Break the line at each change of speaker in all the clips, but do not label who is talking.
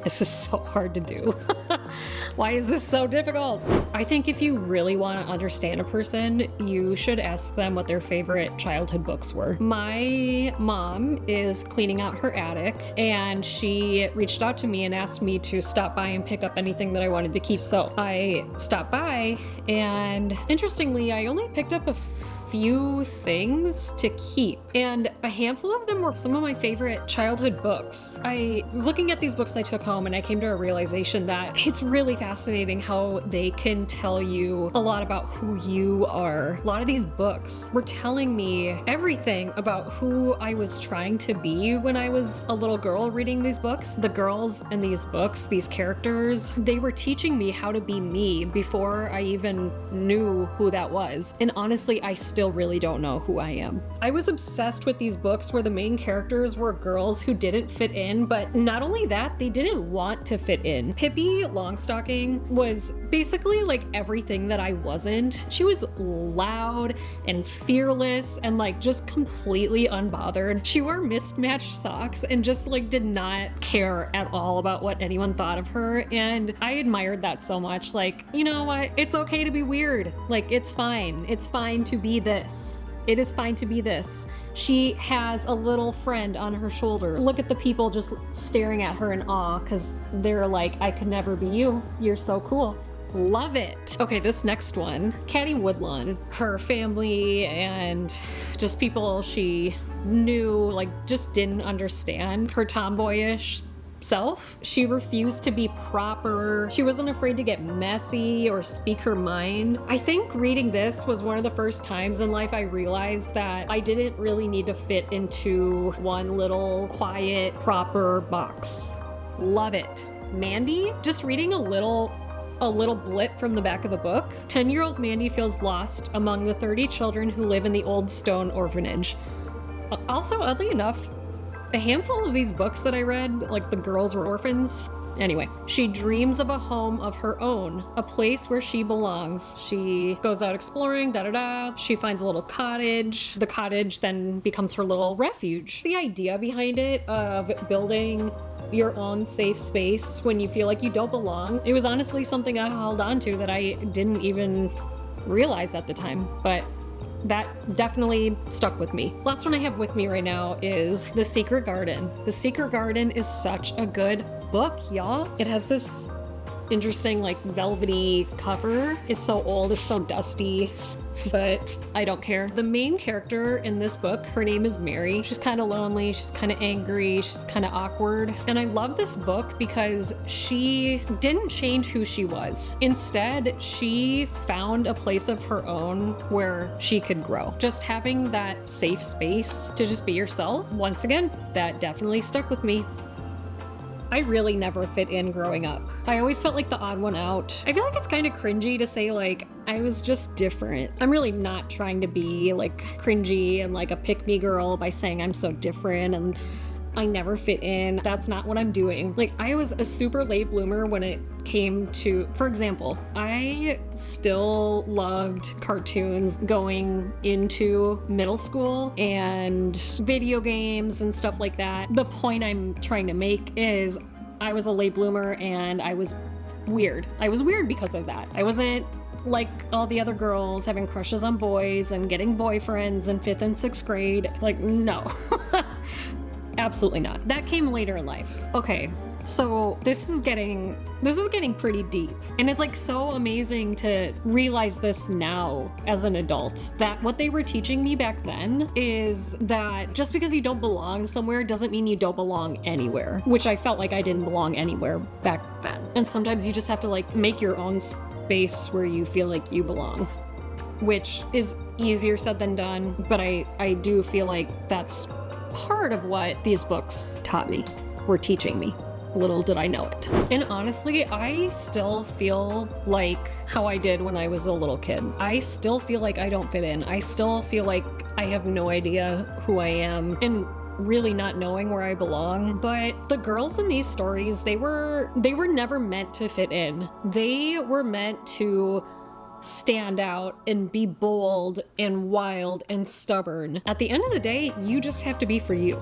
this is so hard to do? Why is this so difficult? I think if you really want to understand a person, you should ask them what their favorite childhood books were. My mom is cleaning out her attic, and she reached out to me and asked me to stop by and pick up anything that I wanted to keep. So I stopped by, and interestingly, I only picked up a few things to keep, and a handful of them were some of my favorite childhood books. I was looking at these books I took home, and I came to a realization that it's really fascinating how they can tell you a lot about who you are. A lot of these books were telling me everything about who I was trying to be when I was a little girl reading these books. The girls in these books, these characters, they were teaching me how to be me before I even knew who that was. And honestly, I still really don't know who I am. I was obsessed with these books where the main characters were girls who didn't fit in, but not only that, they didn't want to fit in. Pippi Longstocking was basically like everything that I wasn't. She was loud and fearless and like just completely unbothered. She wore mismatched socks and just like did not care at all about what anyone thought of her. And I admired that so much. Like, you know what? It's okay to be weird. Like, it's fine. It's fine to be this. It is fine to be this. She has a little friend on her shoulder. Look at the people just staring at her in awe because they're like, I could never be you. You're so cool. Love it. Okay, this next one, Caddy Woodlawn. Her family and just people she knew, like, just didn't understand her tomboyish self. She refused to be proper. She wasn't afraid to get messy or speak her mind. I think reading this was one of the first times in life I realized that I didn't really need to fit into one little quiet, proper box. Love it. Mandy, just reading a little blip from the back of the book. 10-year-old Mandy feels lost among the 30 children who live in the Old Stone Orphanage. Also, oddly enough, a handful of these books that I read, like the girls were orphans. Anyway, she dreams of a home of her own, a place where she belongs. She goes out exploring, She finds a little cottage. The cottage then becomes her little refuge. The idea behind it of building your own safe space when you feel like you don't belong, it was honestly something I held on to that I didn't even realize at the time, but that definitely stuck with me. Last one I have with me right now is The Secret Garden. The Secret Garden is such a good book, y'all. It has this interesting, like, velvety cover. It's so old, it's so dusty, but I don't care. The main character in this book, her name is Mary. She's kind of lonely, she's kind of angry, she's kind of awkward. And I love this book because she didn't change who she was. Instead, she found a place of her own where she could grow. Just having that safe space to just be yourself, once again, that definitely stuck with me. I really never fit in growing up. I always felt like the odd one out. I feel like it's kind of cringy to say, like, I was just different. I'm really not trying to be like cringy and like a pick-me girl by saying I'm so different and I never fit in. That's not what I'm doing. Like, I was a super late bloomer when it came to, for example, I still loved cartoons going into middle school and video games and stuff like that. The point I'm trying to make is I was a late bloomer and I was weird. I was weird because of that. I wasn't like all the other girls having crushes on boys and getting boyfriends in 5th and 6th grade. Like, no. Absolutely not. That came later in life. Okay, so this is getting pretty deep. And it's like so amazing to realize this now as an adult, that what they were teaching me back then is that just because you don't belong somewhere doesn't mean you don't belong anywhere, which I felt like I didn't belong anywhere back then. And sometimes you just have to like make your own space where you feel like you belong, which is easier said than done, but I do feel like that's part of what these books taught me, were teaching me. Little did I know it. And honestly, I still feel like how I did when I was a little kid. I still feel like I don't fit in. I still feel like I have no idea who I am and really not knowing where I belong. But the girls in these stories, they were never meant to fit in. They were meant to stand out and be bold and wild and stubborn. At the end of the day, you just have to be for you.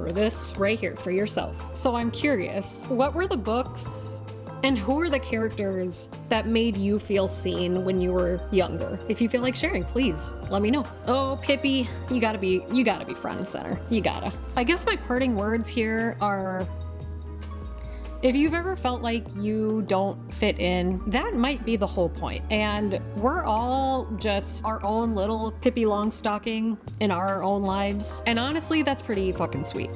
for this right here for yourself. So I'm curious, what were the books and who are the characters that made you feel seen when you were younger? If you feel like sharing, please let me know. Oh, Pippi, you gotta be front and center. You gotta. I guess my parting words here are, if you've ever felt like you don't fit in, that might be the whole point. And we're all just our own little Pippi Longstocking in our own lives. And honestly, that's pretty fucking sweet.